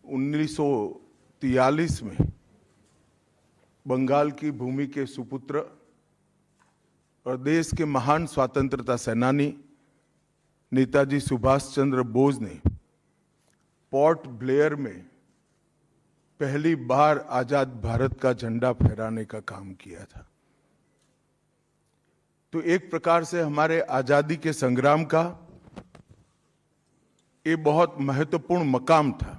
1943 में बंगाल की भूमि के सुपुत्र और देश के महान स्वतंत्रता सेनानी नेताजी सुभाष चंद्र बोस ने पोर्ट ब्लेयर में पहली बार आजाद भारत का झंडा फहराने का काम किया था। तो एक प्रकार से हमारे आजादी के संग्राम का ये बहुत महत्वपूर्ण मकाम था।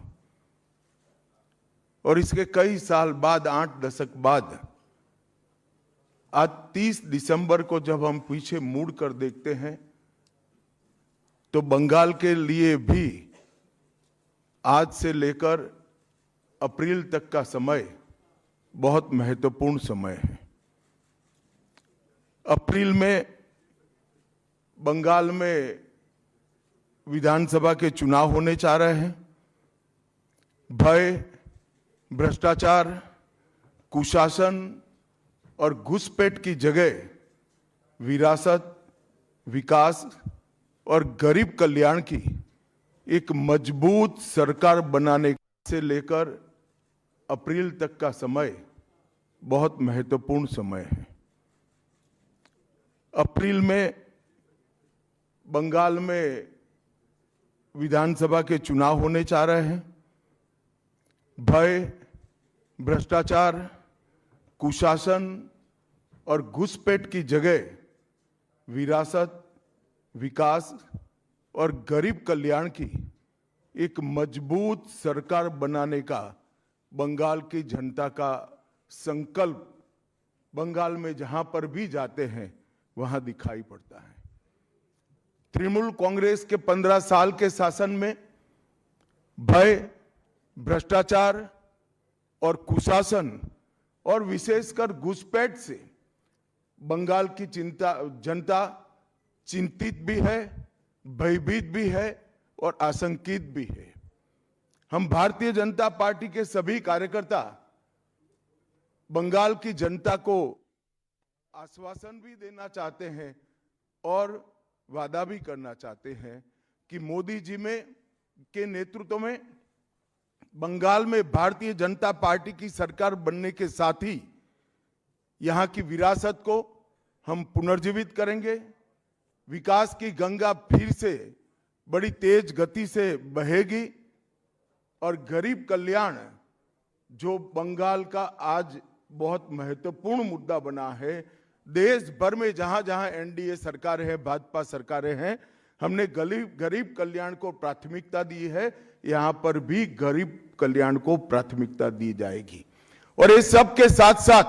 और इसके कई साल बाद, 8 दशक बाद, आज 30 दिसंबर को जब हम पीछे मुड़कर देखते हैं तो बंगाल के लिए भी आज से लेकर अप्रैल तक का समय बहुत महत्वपूर्ण समय है। अप्रैल में बंगाल में विधानसभा के चुनाव होने जा रहे हैं। भय, भ्रष्टाचार, कुशासन और घुसपैठ की जगह विरासत, विकास और गरीब कल्याण की एक मजबूत सरकार बनाने से लेकर अप्रैल तक का समय बहुत महत्वपूर्ण समय है। अप्रैल में बंगाल में विधानसभा के चुनाव होने जा रहे हैं। भय, भ्रष्टाचार, कुशासन और घुसपैठ की जगह विरासत, विकास और गरीब कल्याण की एक मजबूत सरकार बनाने का बंगाल की जनता का संकल्प बंगाल में जहां पर भी जाते हैं वहां दिखाई पड़ता है। तृणमूल कांग्रेस के 15 साल के शासन में भय, भ्रष्टाचार और कुशासन और विशेषकर घुसपैठ से बंगाल की जनता चिंतित भी है, भयभीत भी है और आशंकित भी है। हम भारतीय जनता पार्टी के सभी कार्यकर्ता बंगाल की जनता को आश्वासन भी देना चाहते हैं और वादा भी करना चाहते हैं कि मोदी जी के नेतृत्व में बंगाल में भारतीय जनता पार्टी की सरकार बनने के साथ ही यहां की विरासत को हम पुनर्जीवित करेंगे। विकास की गंगा फिर से बड़ी तेज गति से बहेगी और गरीब कल्याण, जो बंगाल का आज बहुत महत्वपूर्ण मुद्दा बना है, देश भर में जहां जहां एनडीए सरकारें हैं, भाजपा सरकारें हैं, हमने गरीब कल्याण को प्राथमिकता दी है। यहां पर भी गरीब कल्याण को प्राथमिकता दी जाएगी। और इस सब के साथ साथ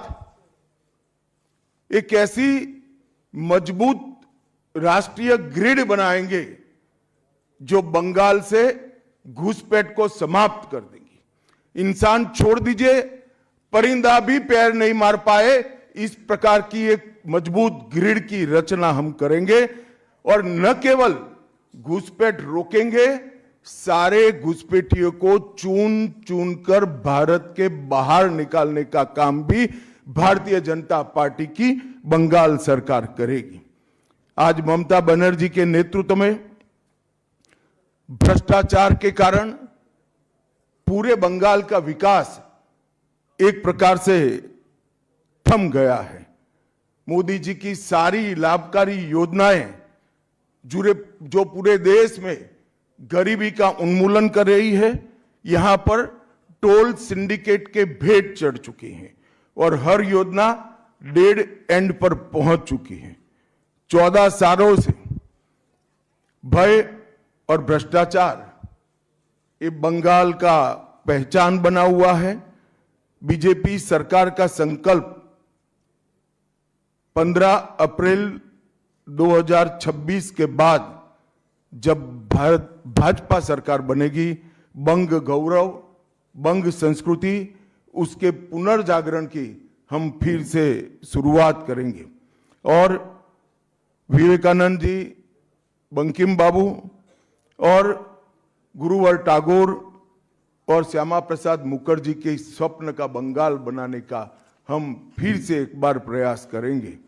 एक ऐसी मजबूत राष्ट्रीय ग्रिड बनाएंगे जो बंगाल से घुसपैठ को समाप्त कर देंगी। इंसान छोड़ दीजिए, परिंदा भी पैर नहीं मार पाए, इस प्रकार की एक मजबूत ग्रिड की रचना हम करेंगे। और न केवल घुसपैठ रोकेंगे, सारे घुसपैठियों को चुन चुन कर भारत के बाहर निकालने का काम भी भारतीय जनता पार्टी की बंगाल सरकार करेगी। आज ममता बनर्जी के नेतृत्व में भ्रष्टाचार के कारण पूरे बंगाल का विकास एक प्रकार से थम गया है। मोदी जी की सारी लाभकारी योजनाएं जो पूरे देश में गरीबी का उन्मूलन कर रही है, यहां पर टोल सिंडिकेट के भेंट चढ़ चुकी हैं और हर योजना डेड एंड पर पहुंच चुकी है। 14 सालों से भय और भ्रष्टाचार ये बंगाल का पहचान बना हुआ है। बीजेपी सरकार का संकल्प 15 अप्रैल 2026 के बाद जब भाजपा सरकार बनेगी, बंग गौरव, बंग संस्कृति, उसके पुनर्जागरण की हम फिर से शुरुआत करेंगे। और विवेकानंद जी, बंकिम बाबू और गुरुवर टैगोर और श्यामा प्रसाद मुखर्जी के स्वप्न का बंगाल बनाने का हम फिर से एक बार प्रयास करेंगे।